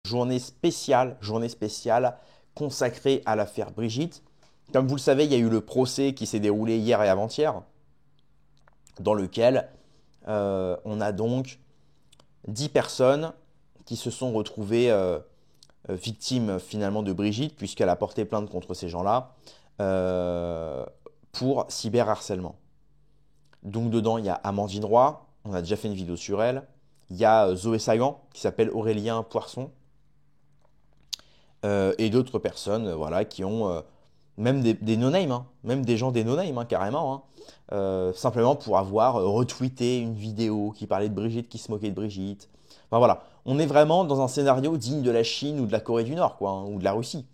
Journée spéciale consacrée à l'affaire Brigitte. Comme vous le savez, il y a eu le procès qui s'est déroulé hier et avant-hier, dans lequel on a donc 10 personnes qui se sont retrouvées victimes finalement de Brigitte, puisqu'elle a porté plainte contre ces gens-là, euh, pour cyberharcèlement. Donc dedans, il y a Amandine Roy, on a déjà fait une vidéo sur elle. Il y a Zoé Sagan, qui s'appelle Aurélien Poisson, et d'autres personnes voilà, qui ont, même des no-name, hein, même des gens des no-name, hein, carrément, hein, simplement pour avoir retweeté une vidéo qui parlait de Brigitte, qui se moquait de Brigitte. Enfin voilà, on est vraiment dans un scénario digne de la Chine ou de la Corée du Nord, quoi, hein, ou de la Russie.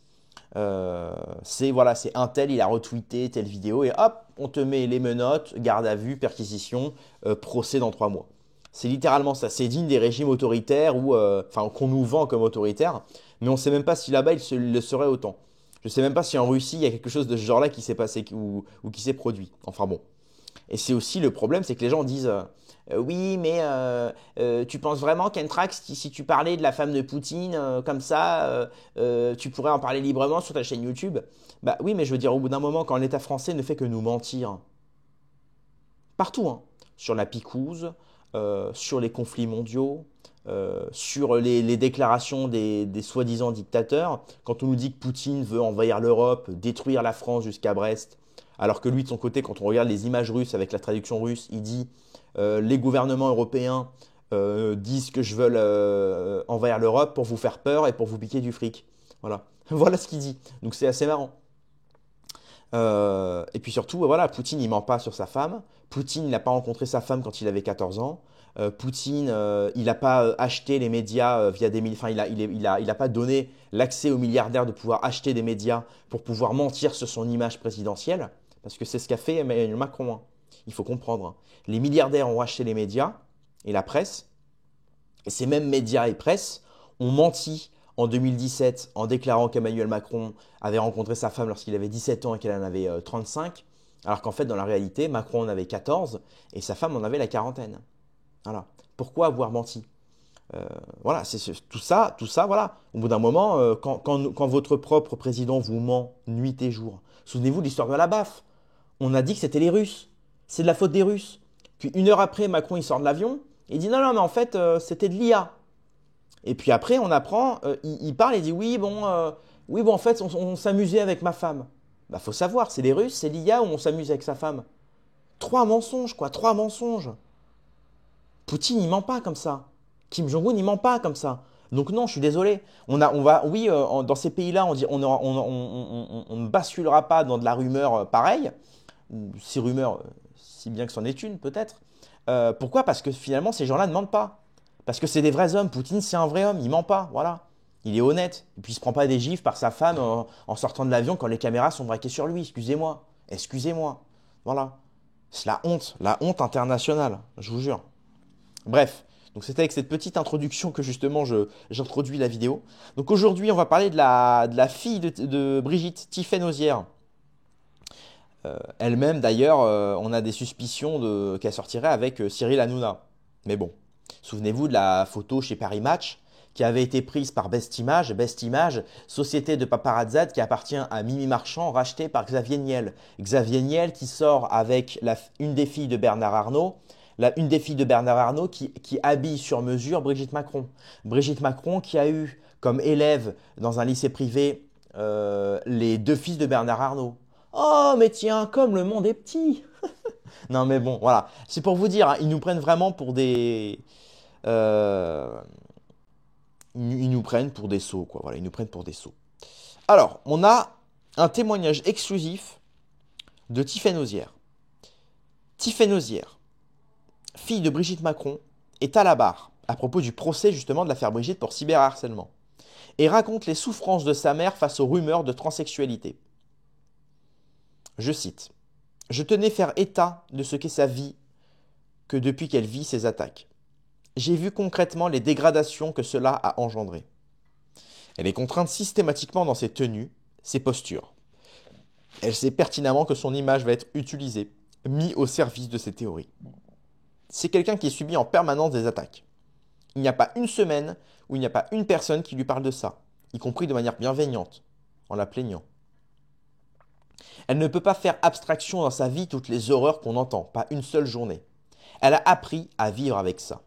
C'est voilà, c'est un tel, il a retweeté telle vidéo et hop, on te met les menottes, garde à vue, perquisition, procès dans 3 mois. C'est littéralement ça. C'est digne des régimes autoritaires ou enfin qu'on nous vend comme autoritaires, mais on ne sait même pas si là-bas il le serait autant. Je ne sais même pas si en Russie il y a quelque chose de ce genre-là qui s'est passé ou qui s'est produit. Enfin bon. Et c'est aussi le problème, c'est que les gens disent oui, mais tu penses vraiment qu'Entrax, si tu parlais de la femme de Poutine comme ça, tu pourrais en parler librement sur ta chaîne YouTube? Bah oui, mais je veux dire, au bout d'un moment, quand l'État français ne fait que nous mentir, partout, hein, sur la picouse, sur les conflits mondiaux, sur les déclarations des soi-disant dictateurs, quand on nous dit que Poutine veut envahir l'Europe, détruire la France jusqu'à Brest, alors que lui, de son côté, quand on regarde les images russes avec la traduction russe, il dit les gouvernements européens disent que je veux envahir l'Europe pour vous faire peur et pour vous piquer du fric. Voilà, voilà ce qu'il dit. Donc c'est assez marrant. Et puis surtout, voilà, Poutine, il ment pas sur sa femme. Poutine, il n'a pas rencontré sa femme quand il avait 14 ans. Poutine, il n'a pas acheté les médias via des... Enfin, il a pas donné l'accès aux milliardaires de pouvoir acheter des médias pour pouvoir mentir sur son image présidentielle. Parce que c'est ce qu'a fait Emmanuel Macron, hein. Il faut comprendre, hein. Les milliardaires ont acheté les médias et la presse. Et ces mêmes médias et presse ont menti en 2017 en déclarant qu'Emmanuel Macron avait rencontré sa femme lorsqu'il avait 17 ans et qu'elle en avait 35, alors qu'en fait, dans la réalité, Macron en avait 14 et sa femme en avait la quarantaine. Voilà. Pourquoi avoir menti? Voilà, tout ça, voilà. Au bout d'un moment, quand votre propre président vous ment nuit et jour, souvenez-vous de l'histoire de la baffe. On a dit que c'était les Russes. C'est de la faute des Russes. Puis 1 heure après, Macron il sort de l'avion. Il dit non, non, mais en fait, c'était de l'IA. Et puis après, on apprend, il parle et dit oui, bon, en fait, on s'amusait avec ma femme. Bah, faut savoir, c'est les Russes, c'est l'IA où on s'amuse avec sa femme. 3 mensonges, quoi, 3 mensonges. Poutine, il ment pas comme ça. Kim Jong-un, il ment pas comme ça. Donc non, je suis désolé. Oui, dans ces pays-là, on dit, on ne basculera pas dans de la rumeur pareille, ou si rumeur, si bien que c'en est une, peut-être. Pourquoi? Parce que finalement, ces gens-là ne mentent pas. Parce que c'est des vrais hommes. Poutine, c'est un vrai homme. Il ment pas. Voilà. Il est honnête. Et puis, il se prend pas des gifles par sa femme en sortant de l'avion quand les caméras sont braquées sur lui. Excusez-moi. Excusez-moi. Voilà. C'est la honte internationale. Je vous jure. Bref. Donc, c'était avec cette petite introduction que justement j'introduis la vidéo. Donc, aujourd'hui, on va parler de la fille de Brigitte, Tiffaine Ozière. Elle-même, d'ailleurs, on a des suspicions qu'elle sortirait avec Cyril Hanouna. Mais bon, souvenez-vous de la photo chez Paris Match qui avait été prise par Best Image. Best Image, société de paparazzi qui appartient à Mimi Marchand, rachetée par Xavier Niel. Xavier Niel qui sort avec une des filles de Bernard Arnault. Une des filles de Bernard Arnault qui habille sur mesure Brigitte Macron. Brigitte Macron qui a eu comme élève dans un lycée privé les 2 fils de Bernard Arnault. Oh, mais tiens, comme le monde est petit. Non, mais bon, voilà. C'est pour vous dire, hein, ils nous prennent vraiment pour des. euh, ils nous prennent pour des sots, quoi. Voilà, ils nous prennent pour des sots. Alors, on a un témoignage exclusif de Tiffaine Ozière. Tiffaine Ozière, fille de Brigitte Macron, est à la barre à propos du procès justement de l'affaire Brigitte pour cyberharcèlement et raconte les souffrances de sa mère face aux rumeurs de transsexualité. Je cite. Je tenais faire état de ce qu'est sa vie que depuis qu'elle vit ces attaques. J'ai vu concrètement les dégradations que cela a engendrées. Elle est contrainte systématiquement dans ses tenues, ses postures. Elle sait pertinemment que son image va être utilisée, mise au service de ses théories. C'est quelqu'un qui subit en permanence des attaques. Il n'y a pas une semaine où il n'y a pas une personne qui lui parle de ça, y compris de manière bienveillante, en la plaignant. Elle ne peut pas faire abstraction dans sa vie toutes les horreurs qu'on entend, pas une seule journée. Elle a appris à vivre avec ça.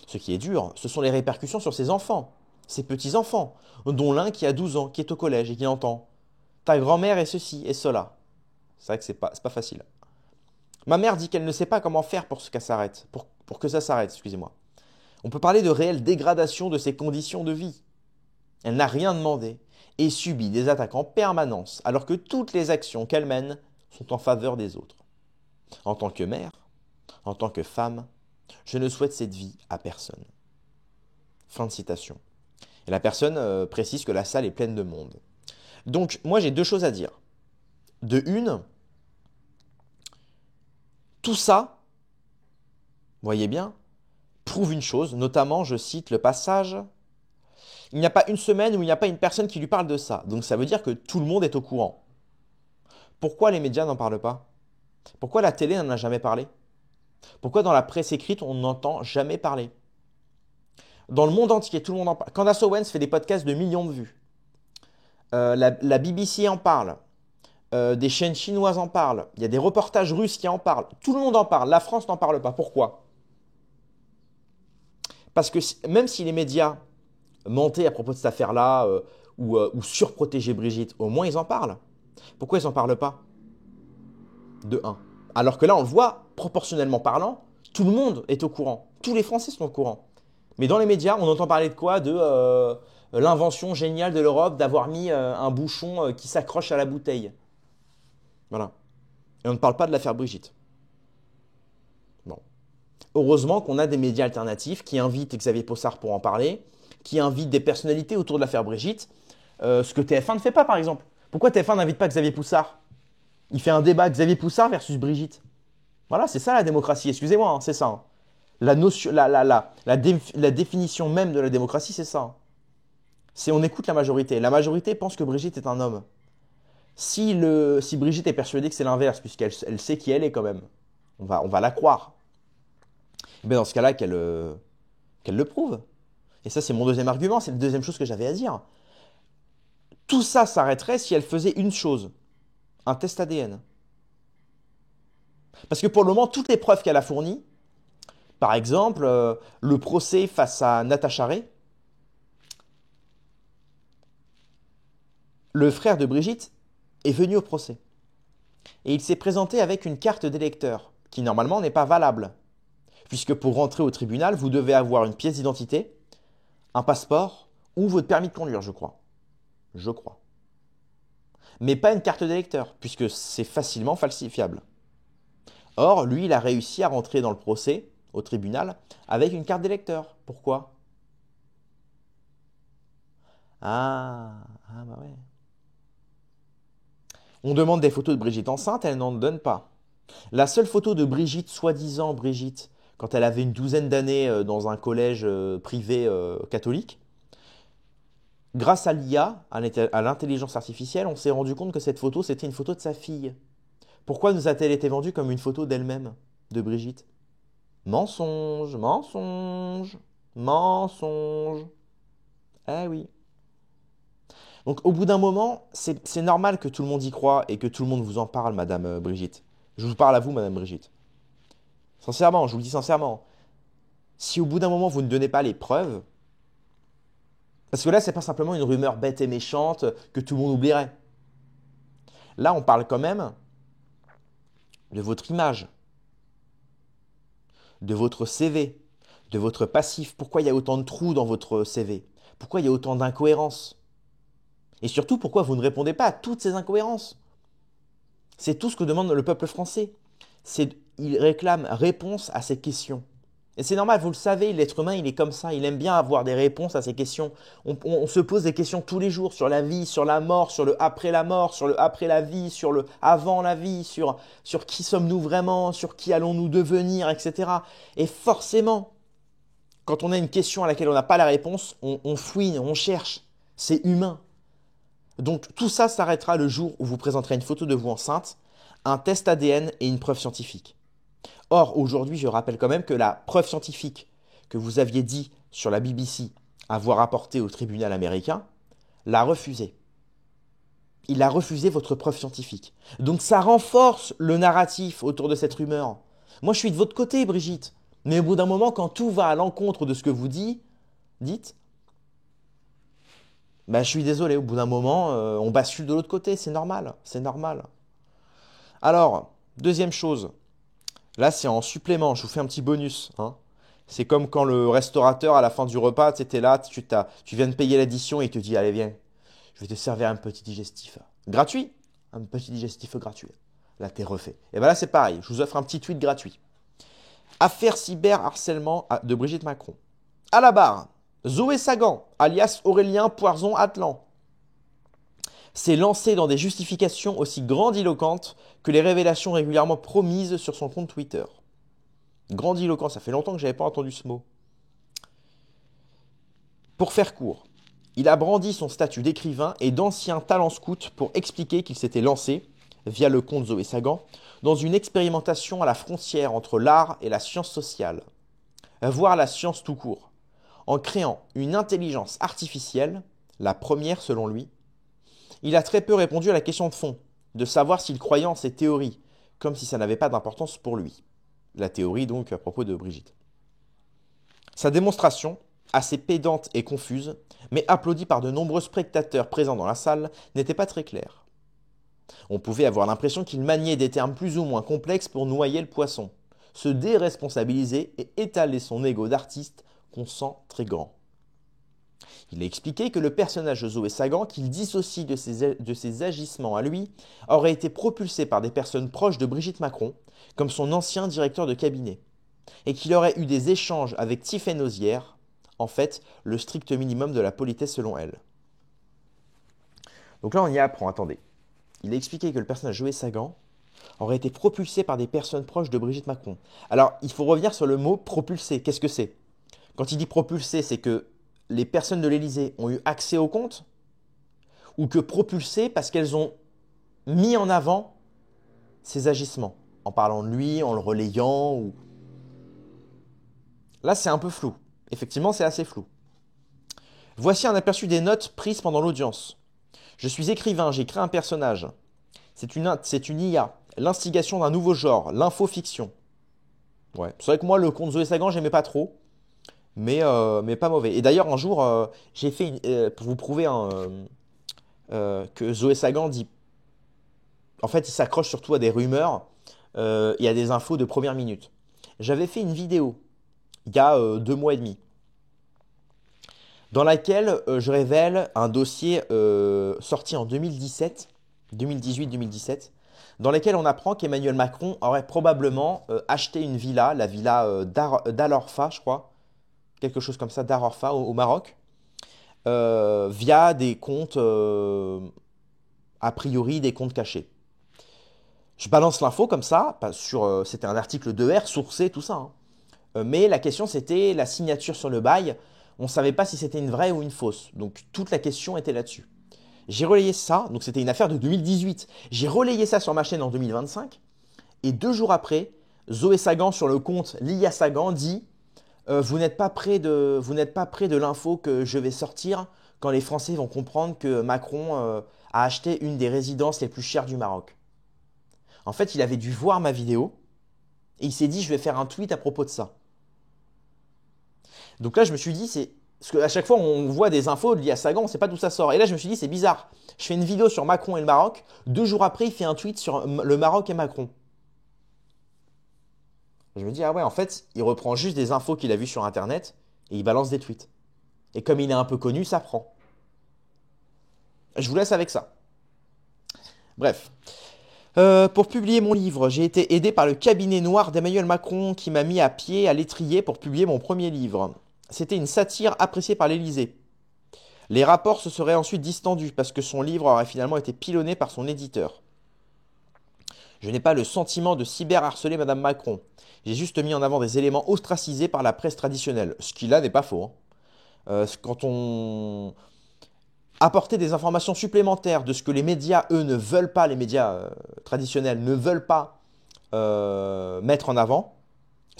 Ce qui est dur, ce sont les répercussions sur ses enfants, ses petits-enfants, dont l'un qui a 12 ans, qui est au collège et qui entend ta grand-mère est ceci et cela. C'est vrai que c'est pas facile. Ma mère dit qu'elle ne sait pas comment faire pour que ça s'arrête, pour que ça s'arrête, excusez-moi. On peut parler de réelle dégradation de ses conditions de vie. Elle n'a rien demandé et subit des attaques en permanence, alors que toutes les actions qu'elle mène sont en faveur des autres. En tant que mère, en tant que femme, je ne souhaite cette vie à personne. Fin de citation. Et la personne précise que la salle est pleine de monde. Donc, moi, j'ai deux choses à dire. De une, tout ça, voyez bien, prouve une chose, notamment, je cite le passage, il n'y a pas une semaine où il n'y a pas une personne qui lui parle de ça. Donc, ça veut dire que tout le monde est au courant. Pourquoi les médias n'en parlent pas? Pourquoi la télé n'en a jamais parlé? Pourquoi dans la presse écrite, on n'entend jamais parler? Dans le monde entier, tout le monde en parle. Candace Owens fait des podcasts de millions de vues. La BBC en parle. Des chaînes chinoises en parlent. Il y a des reportages russes qui en parlent. Tout le monde en parle. La France n'en parle pas. Pourquoi? Parce que même si les médias mentaient à propos de cette affaire-là ou surprotégeaient Brigitte, au moins ils en parlent. Pourquoi ils n'en parlent pas? De un. Alors que là, on le voit, proportionnellement parlant, tout le monde est au courant. Tous les Français sont au courant. Mais dans les médias, on entend parler de quoi? De l'invention géniale de l'Europe d'avoir mis un bouchon qui s'accroche à la bouteille. Voilà. Et on ne parle pas de l'affaire Brigitte. Bon. Heureusement qu'on a des médias alternatifs qui invitent Xavier Possard pour en parler, qui invitent des personnalités autour de l'affaire Brigitte, ce que TF1 ne fait pas par exemple. Pourquoi TF1 n'invite pas Xavier Poussard? Il fait un débat Xavier Poussard versus Brigitte. Voilà, c'est ça la démocratie, excusez-moi, hein, c'est ça. Hein. La définition même de la démocratie, c'est ça. Hein. C'est on écoute la majorité. La majorité pense que Brigitte est un homme. Si Brigitte est persuadée que c'est l'inverse, puisqu'elle sait qui elle est quand même, on va la croire. Et bien dans ce cas-là, qu'elle le prouve. Et ça, c'est mon deuxième argument, c'est la deuxième chose que j'avais à dire. Tout ça s'arrêterait si elle faisait une chose, un test ADN. Parce que pour le moment, toutes les preuves qu'elle a fournies, par exemple, le procès face à Natacha Ray, le frère de Brigitte est venu au procès. Et il s'est présenté avec une carte d'électeur, qui normalement n'est pas valable. Puisque pour rentrer au tribunal, vous devez avoir une pièce d'identité, un passeport ou votre permis de conduire, je crois. Je crois. Mais pas une carte d'électeur, puisque c'est facilement falsifiable. Or, lui, il a réussi à rentrer dans le procès, au tribunal, avec une carte d'électeur. Pourquoi? Bah ouais. On demande des photos de Brigitte enceinte, elle n'en donne pas. La seule photo de Brigitte, soi-disant Brigitte, quand elle avait une douzaine d'années dans un collège privé catholique, grâce à l'IA, à l'intelligence artificielle, on s'est rendu compte que cette photo, c'était une photo de sa fille. Pourquoi nous a-t-elle été vendue comme une photo d'elle-même, de Brigitte? Mensonge, mensonge, mensonge. Eh oui. Donc au bout d'un moment, c'est normal que tout le monde y croit et que tout le monde vous en parle, Madame Brigitte. Je vous parle à vous, Madame Brigitte. Sincèrement, je vous le dis sincèrement. Si au bout d'un moment, vous ne donnez pas les preuves, parce que là, c'est pas simplement une rumeur bête et méchante que tout le monde oublierait. Là, on parle quand même de votre image, de votre CV, de votre passif. Pourquoi il y a autant de trous dans votre CV? Pourquoi il y a autant d'incohérences? Et surtout, pourquoi vous ne répondez pas à toutes ces incohérences? C'est tout ce que demande le peuple français. Il réclame réponse à ces questions. Et c'est normal, vous le savez, l'être humain, il est comme ça, il aime bien avoir des réponses à ces questions. On se pose des questions tous les jours sur la vie, sur la mort, sur le après la mort, sur le après la vie, sur le avant la vie, sur qui sommes-nous vraiment, sur qui allons-nous devenir, etc. Et forcément, quand on a une question à laquelle on n'a pas la réponse, on fouine, on cherche. C'est humain. Donc tout ça s'arrêtera le jour où vous présenterez une photo de vous enceinte, un test ADN et une preuve scientifique. Or, aujourd'hui, je rappelle quand même que la preuve scientifique que vous aviez dit sur la BBC à voir rapporter au tribunal américain, l'a refusé. Il a refusé votre preuve scientifique. Donc ça renforce le narratif autour de cette rumeur. Moi, je suis de votre côté, Brigitte. Mais au bout d'un moment, quand tout va à l'encontre de ce que vous dites, ben, je suis désolé, au bout d'un moment, on bascule de l'autre côté, c'est normal, c'est normal. Alors, deuxième chose, là c'est en supplément, je vous fais un petit bonus, hein. C'est comme quand le restaurateur à la fin du repas, tu étais là, tu viens de payer l'addition et il te dit, allez viens, je vais te servir un petit digestif. Gratuit, un petit digestif gratuit. Là, t'es refait. Et bien là, c'est pareil, je vous offre un petit tweet gratuit. Affaire cyberharcèlement de Brigitte Macron. À la barre, Zoé Sagan, alias Aurélien Poison Atlan, s'est lancé dans des justifications aussi grandiloquentes que les révélations régulièrement promises sur son compte Twitter. Grandiloquent, ça fait longtemps que je n'avais pas entendu ce mot. Pour faire court, il a brandi son statut d'écrivain et d'ancien talent scout pour expliquer qu'il s'était lancé, via le compte Zoé Sagan, dans une expérimentation à la frontière entre l'art et la science sociale, voire la science tout court, en créant une intelligence artificielle, la première selon lui. Il a très peu répondu à la question de fond, de savoir s'il croyait en ses théories, comme si ça n'avait pas d'importance pour lui. La théorie donc à propos de Brigitte. Sa démonstration, assez pédante et confuse, mais applaudie par de nombreux spectateurs présents dans la salle, n'était pas très claire. On pouvait avoir l'impression qu'il maniait des termes plus ou moins complexes pour noyer le poisson, se déresponsabiliser et étaler son ego d'artiste qu'on sent très grand. Il a expliqué que le personnage de Zoé Sagan, qu'il dissocie de ses agissements à lui, aurait été propulsé par des personnes proches de Brigitte Macron, comme son ancien directeur de cabinet, et qu'il aurait eu des échanges avec Tiffaine Ozière, en fait, le strict minimum de la politesse selon elle. Donc là, on y apprend, attendez. Il a expliqué que le personnage Zoé Sagan aurait été propulsé par des personnes proches de Brigitte Macron. Alors, il faut revenir sur le mot propulsé. Qu'est-ce que c'est? Quand il dit propulsé, c'est que les personnes de l'Élysée ont eu accès au compte ou que propulsé parce qu'elles ont mis en avant ses agissements, en parlant de lui, en le relayant ou... Là, c'est un peu flou. Effectivement, c'est assez flou. Voici un aperçu des notes prises pendant l'audience. Je suis écrivain, j'ai créé un personnage. C'est une IA, l'instigation d'un nouveau genre, l'infofiction. Ouais. C'est vrai que moi, le conte Zoé Sagan, j'aimais pas trop, mais pas mauvais. Et d'ailleurs, un jour, j'ai fait, pour vous prouver que Zoé Sagan dit... En fait, il s'accroche surtout à des rumeurs et à des infos de première minute. J'avais fait une vidéo, il y a 2 mois et demi, dans laquelle je révèle un dossier sorti en 2017, 2018-2017, dans lequel on apprend qu'Emmanuel Macron aurait probablement acheté une villa, la villa d'Al Orfa, je crois, quelque chose comme ça, d'Al Orfa au Maroc, via des comptes, a priori des comptes cachés. Je balance l'info comme ça, c'était un article de R, sourcé, tout ça, hein. Mais la question c'était la signature sur le bail. On ne savait pas si c'était une vraie ou une fausse. Donc toute la question était là-dessus. J'ai relayé ça, donc c'était une affaire de 2018. J'ai relayé ça sur ma chaîne en 2025. Et 2 jours après, Zoé Sagan sur le compte Lia Sagan dit vous n'êtes pas près de l'info que je vais sortir quand les Français vont comprendre que Macron a acheté une des résidences les plus chères du Maroc. En fait, il avait dû voir ma vidéo et il s'est dit je vais faire un tweet à propos de ça. Donc là, je me suis dit, c'est parce qu'à chaque fois, on voit des infos liées à Sagan, on ne sait pas d'où ça sort. Et là, je me suis dit, c'est bizarre. Je fais une vidéo sur Macron et le Maroc. 2 jours après, il fait un tweet sur le Maroc et Macron. Je me dis, ah ouais, en fait, il reprend juste des infos qu'il a vues sur Internet et il balance des tweets. Et comme il est un peu connu, ça prend. Je vous laisse avec ça. Bref. Pour publier mon livre, j'ai été aidé par le cabinet noir d'Emmanuel Macron qui m'a mis à pied à l'étrier pour publier mon premier livre. C'était une satire appréciée par l'Élysée. Les rapports se seraient ensuite distendus parce que son livre aurait finalement été pilonné par son éditeur. Je n'ai pas le sentiment de cyberharceler Madame Macron. J'ai juste mis en avant des éléments ostracisés par la presse traditionnelle, ce qui là n'est pas faux, hein. Quand on apportait des informations supplémentaires de ce que les médias, eux, ne veulent pas, les médias traditionnels ne veulent pas mettre en avant,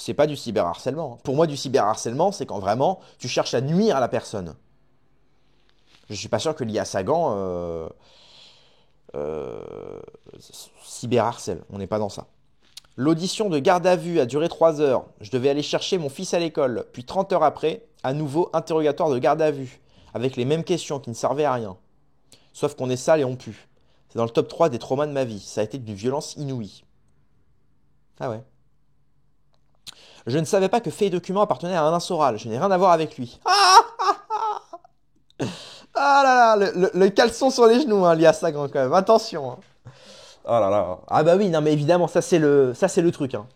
C'est pas du cyberharcèlement. Pour moi, du cyberharcèlement, c'est quand vraiment tu cherches à nuire à la personne. Je suis pas sûr que l'IA Sagan euh, cyberharcèle. On n'est pas dans ça. L'audition de garde à vue a duré 3 heures. Je devais aller chercher mon fils à l'école. Puis 30 heures après, à nouveau interrogatoire de garde à vue, avec les mêmes questions qui ne servaient à rien. Sauf qu'on est sale et on pue. C'est dans le top 3 des traumas de ma vie. Ça a été d'une violence inouïe. Ah ouais. Je ne savais pas que Fait et Document appartenait à Alain Soral. Je n'ai rien à voir avec lui. Ah là là, le caleçon sur les genoux, hein, l'IA Sagan quand même. Attention, hein. Oh là là. Ah bah oui, non mais évidemment, ça c'est le truc, hein.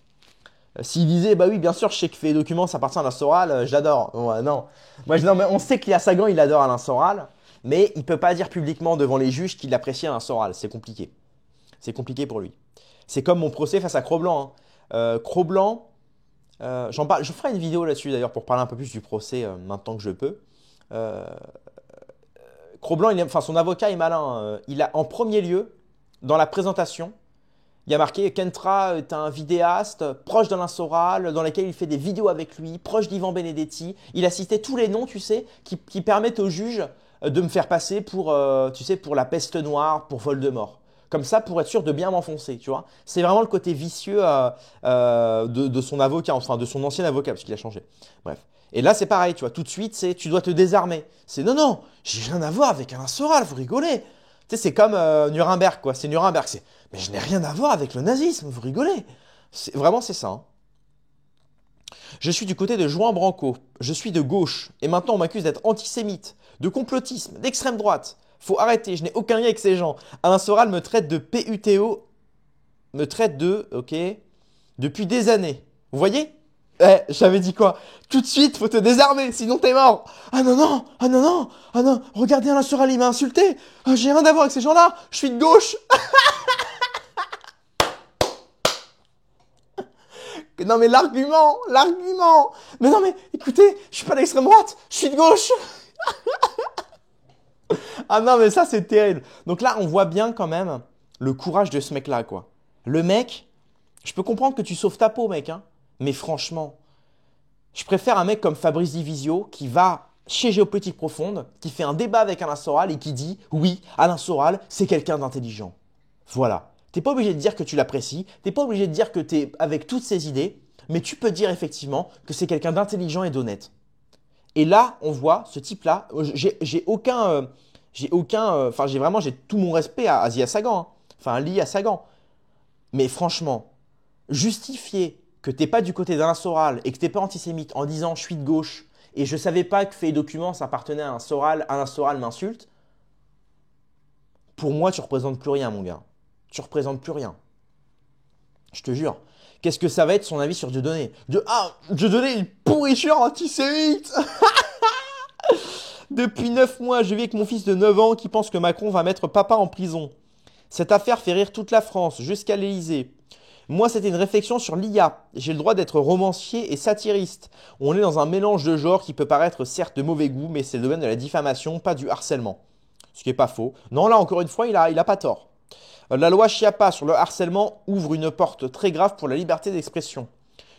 S'il disait, bah oui, bien sûr, je sais que Fait et Document, ça appartient à Alain Soral, j'adore. Ouais, non. Moi, non, mais on sait que l'IA Sagan, il adore Alain Soral, mais il peut pas dire publiquement devant les juges qu'il apprécie Alain Soral. C'est compliqué. C'est compliqué pour lui. C'est comme mon procès face à Cro-Blanc, hein. Cro-Blanc, j'en parle, je ferai une vidéo là-dessus d'ailleurs pour parler un peu plus du procès maintenant que je peux. Euh, Cro-Blanc, enfin son avocat est malin. Il a en premier lieu, dans la présentation, il y a marqué Kentra est un vidéaste proche d'Alain Soral, dans lequel il fait des vidéos avec lui, proche d'Ivan Benedetti. Il a cité tous les noms, tu sais, qui permettent au juge de me faire passer pour, tu sais, pour la peste noire, pour Voldemort. Comme ça, pour être sûr de bien m'enfoncer, tu vois. C'est vraiment le côté vicieux de son avocat, enfin de son ancien avocat, parce qu'il a changé. Bref. Et là, c'est pareil, tu vois. Tout de suite, c'est tu dois te désarmer. C'est non, non, j'ai rien à voir avec Alain Soral, vous rigolez. Tu sais, c'est comme Nuremberg, quoi. C'est Nuremberg. Mais je n'ai rien à voir avec le nazisme, vous rigolez. Vraiment, c'est ça, hein. Je suis du côté de Juan Branco. Je suis de gauche. Et maintenant, on m'accuse d'être antisémite, de complotisme, d'extrême droite. Faut arrêter, je n'ai aucun lien avec ces gens. Alain Soral me traite de PUTO, me traite de, ok, depuis des années. Vous voyez? J'avais dit quoi? Tout de suite, faut te désarmer, sinon t'es mort. Ah non, non, ah non, non, ah non, regardez Alain Soral, il m'a insulté. Ah, j'ai rien à voir avec ces gens-là, je suis de gauche. Non mais l'argument. Mais non mais écoutez, je suis pas d'extrême droite, je suis de gauche. Ah non mais ça c'est terrible. Donc là on voit bien quand même le courage de ce mec-là quoi. Le mec, je peux comprendre que tu sauves ta peau mec, hein. Mais franchement, je préfère un mec comme Fabrice Divisio qui va chez Géopolitique Profonde, qui fait un débat avec Alain Soral et qui dit oui, Alain Soral c'est quelqu'un d'intelligent. Voilà. T'es pas obligé de dire que tu l'apprécies, t'es pas obligé de dire que t'es avec toutes ses idées, mais tu peux dire effectivement que c'est quelqu'un d'intelligent et d'honnête. Et là, on voit ce type-là. Enfin, j'ai tout mon respect à Zia Sagan, hein. Enfin, Lia Sagan. Mais franchement, justifier que t'es pas du côté d'Alain Soral et que t'es pas antisémite en disant je suis de gauche et je savais pas que Fait et Documents ça appartenait à Alain Soral m'insulte, pour moi, tu représentes plus rien, mon gars. Tu représentes plus rien. Je te jure. Qu'est-ce que ça va être son avis sur Dieudonné? Dieudonné, une pourriture antisémite. Depuis 9 mois, je vis avec mon fils de 9 ans qui pense que Macron va mettre papa en prison. Cette affaire fait rire toute la France, jusqu'à l'Élysée. Moi, c'était une réflexion sur l'IA. J'ai le droit d'être romancier et satiriste. On est dans un mélange de genres qui peut paraître certes de mauvais goût, mais c'est le domaine de la diffamation, pas du harcèlement. Ce qui n'est pas faux. Non, là, encore une fois, il a pas tort. La loi Chiappa sur le harcèlement ouvre une porte très grave pour la liberté d'expression.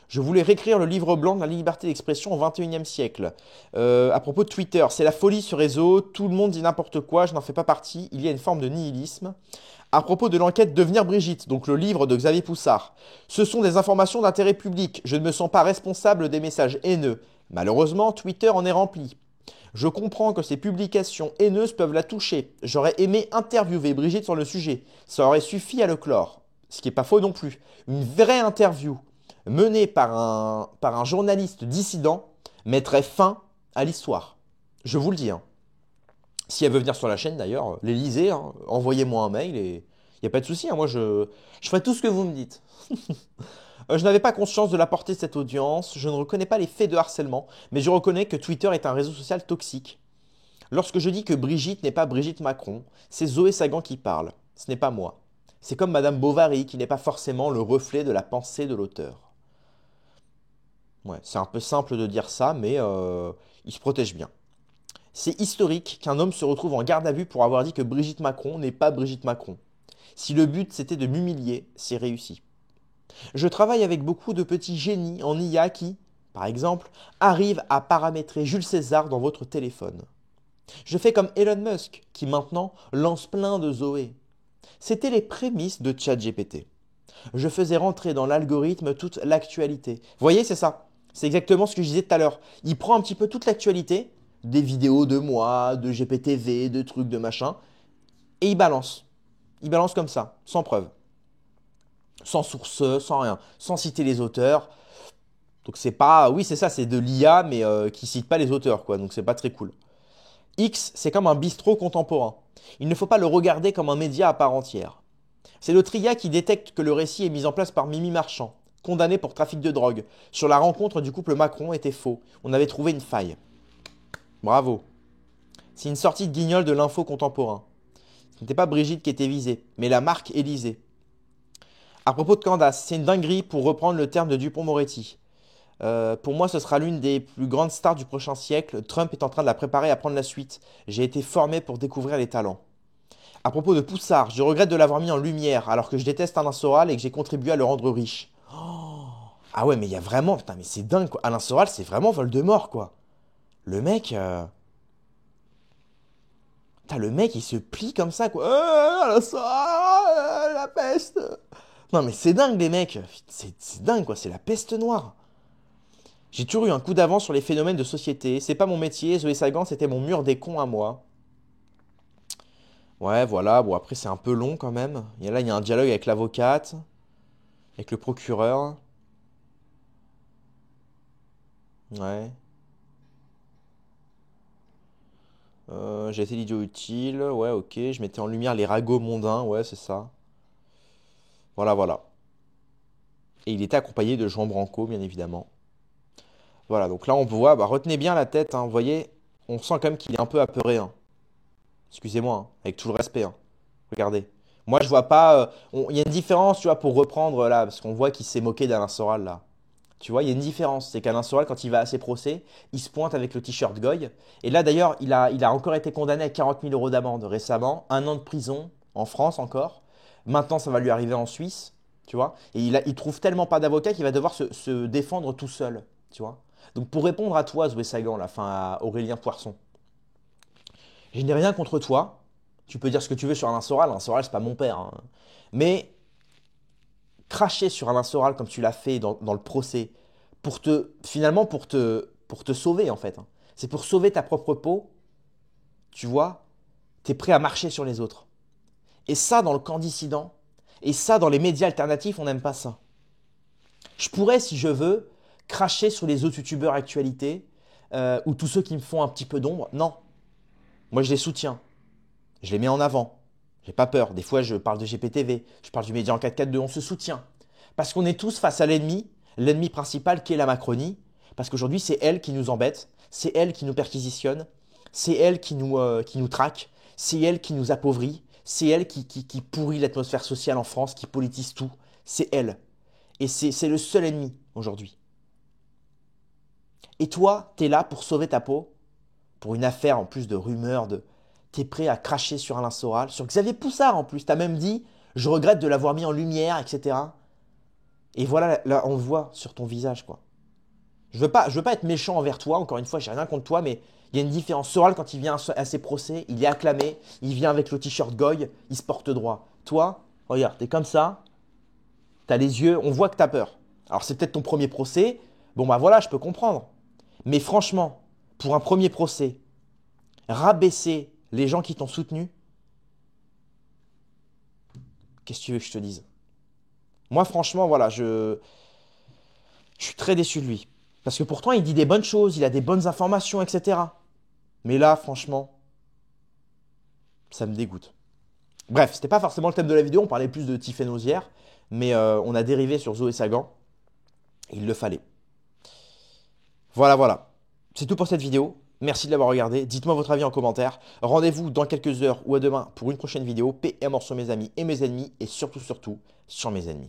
Je voulais réécrire le livre blanc de la liberté d'expression au XXIe siècle. À propos de Twitter, c'est la folie ce réseau, tout le monde dit n'importe quoi, je n'en fais pas partie, il y a une forme de nihilisme. À propos de l'enquête Devenir Brigitte, donc le livre de Xavier Poussard, ce sont des informations d'intérêt public, je ne me sens pas responsable des messages haineux. Malheureusement, Twitter en est rempli. Je comprends que ces publications haineuses peuvent la toucher. J'aurais aimé interviewer Brigitte sur le sujet. Ça aurait suffi à le clore. Ce qui n'est pas faux non plus. Une vraie interview menée par un journaliste dissident mettrait fin à l'histoire. Je vous le dis, hein. Si elle veut venir sur la chaîne d'ailleurs, l'Élysée, hein, envoyez-moi un mail et il n'y a pas de souci, hein. Moi, je ferai tout ce que vous me dites. Je n'avais pas conscience de la portée de cette audience, je ne reconnais pas les faits de harcèlement, mais je reconnais que Twitter est un réseau social toxique. Lorsque je dis que Brigitte n'est pas Brigitte Macron, c'est Zoé Sagan qui parle, ce n'est pas moi. C'est comme Madame Bovary qui n'est pas forcément le reflet de la pensée de l'auteur. Ouais, c'est un peu simple de dire ça, mais il se protège bien. C'est historique qu'un homme se retrouve en garde à vue pour avoir dit que Brigitte Macron n'est pas Brigitte Macron. Si le but c'était de m'humilier, c'est réussi. Je travaille avec beaucoup de petits génies en IA qui, par exemple, arrivent à paramétrer Jules César dans votre téléphone. Je fais comme Elon Musk, qui maintenant lance plein de Zoé. C'était les prémices de ChatGPT. Je faisais rentrer dans l'algorithme toute l'actualité. Vous voyez, c'est ça. C'est exactement ce que je disais tout à l'heure. Il prend un petit peu toute l'actualité, des vidéos de moi, de GPTV, de trucs, de machin, et il balance. Il balance comme ça, sans preuve. Sans source, sans rien, sans citer les auteurs. Donc c'est pas, oui c'est ça, c'est de l'IA mais qui cite pas les auteurs quoi, donc c'est pas très cool. X, c'est comme un bistrot contemporain. Il ne faut pas le regarder comme un média à part entière. C'est notre IA qui détecte que le récit est mis en place par Mimi Marchand, condamné pour trafic de drogue. Sur la rencontre du couple Macron était faux. On avait trouvé une faille. Bravo. C'est une sortie de guignol de l'info contemporain. Ce n'était pas Brigitte qui était visée, mais la marque Élysée. À propos de Candace, c'est une dinguerie pour reprendre le terme de Dupond-Moretti. Pour moi, ce sera l'une des plus grandes stars du prochain siècle. Trump est en train de la préparer à prendre la suite. J'ai été formé pour découvrir les talents. À propos de Poussard, je regrette de l'avoir mis en lumière alors que je déteste Alain Soral et que j'ai contribué à le rendre riche. Oh, ah ouais, mais il y a vraiment... Putain, mais c'est dingue quoi. Alain Soral, c'est vraiment Voldemort quoi. Le mec... Putain, le mec, il se plie comme ça quoi. Alain Soral, la peste. Non mais c'est dingue les mecs. C'est dingue quoi, c'est la peste noire. J'ai toujours eu un coup d'avance sur les phénomènes de société. C'est pas mon métier, Zoé Sagan, c'était mon mur des cons à moi. Ouais, voilà, bon après c'est un peu long quand même. Et là, il y a un dialogue avec l'avocate, avec le procureur. Ouais. J'ai été l'idiot utile. Ouais, ok. Je mettais en lumière les ragots mondains. Ouais, c'est ça. Voilà, voilà. Et il était accompagné de Jean Branco, bien évidemment. Voilà, donc là on voit, bah, retenez bien la tête, hein, vous voyez, on sent quand même qu'il est un peu apeuré, hein. Excusez-moi, hein, avec tout le respect, hein. Regardez. Moi je vois pas, il y a une différence, tu vois, pour reprendre là, parce qu'on voit qu'il s'est moqué d'Alain Soral là. Tu vois, il y a une différence, c'est qu'Alain Soral, quand il va à ses procès, il se pointe avec le t-shirt Goy. Et là d'ailleurs, il a encore été condamné à 40 000 euros d'amende récemment, un an de prison en France encore. Maintenant ça va lui arriver en Suisse, tu vois. Et il trouve tellement pas d'avocat qu'il va devoir se défendre tout seul, tu vois. Donc pour répondre à toi, Zoé Sagan, la fin à Aurélien Poisson, je n'ai rien contre toi. Tu peux dire ce que tu veux sur Alain Soral, c'est pas mon père, hein. Mais cracher sur Alain Soral comme tu l'as fait dans le procès, finalement pour te sauver en fait, hein. C'est pour sauver ta propre peau, tu vois, tu es prêt à marcher sur les autres. Et ça, dans le camp dissident, et ça, dans les médias alternatifs, on n'aime pas ça. Je pourrais, si je veux, cracher sur les autres youtubeurs actualité ou tous ceux qui me font un petit peu d'ombre. Non, moi je les soutiens, je les mets en avant. J'ai pas peur. Des fois, je parle de GPTV, je parle du média en 442, on se soutient. Parce qu'on est tous face à l'ennemi principal qui est la Macronie. Parce qu'aujourd'hui, c'est elle qui nous embête, c'est elle qui nous perquisitionne, c'est elle qui nous traque, c'est elle qui nous appauvrit, c'est elle qui pourrit l'atmosphère sociale en France, qui politise tout. C'est elle. Et c'est le seul ennemi aujourd'hui. Et toi, t'es là pour sauver ta peau, pour une affaire en plus de rumeurs, t'es prêt à cracher sur Alain Soral, sur Xavier Poussard en plus. T'as même dit, je regrette de l'avoir mis en lumière, etc. Et voilà, là, on le voit sur ton visage, quoi. Je veux pas être méchant envers toi, encore une fois, j'ai rien contre toi, mais il y a une différence. Soral, quand il vient à ses procès, il est acclamé, il vient avec le t-shirt Goy, il se porte droit. Toi, regarde, t'es comme ça, t'as les yeux, on voit que t'as peur. Alors c'est peut-être ton premier procès, bon bah voilà, je peux comprendre. Mais franchement, pour un premier procès, rabaisser les gens qui t'ont soutenu, qu'est-ce que tu veux que je te dise? Moi, franchement, voilà, je suis très déçu de lui. Parce que pourtant, il dit des bonnes choses, il a des bonnes informations, etc. Mais là, franchement, ça me dégoûte. Bref, c'était pas forcément le thème de la vidéo, on parlait plus de Tiffen Ozière, mais on a dérivé sur Zoé Sagan. Il le fallait. Voilà, voilà. C'est tout pour cette vidéo. Merci de l'avoir regardé. Dites-moi votre avis en commentaire. Rendez-vous dans quelques heures ou à demain pour une prochaine vidéo. Paix et amour sur mes amis et mes ennemis. Et surtout, surtout, sur mes ennemis.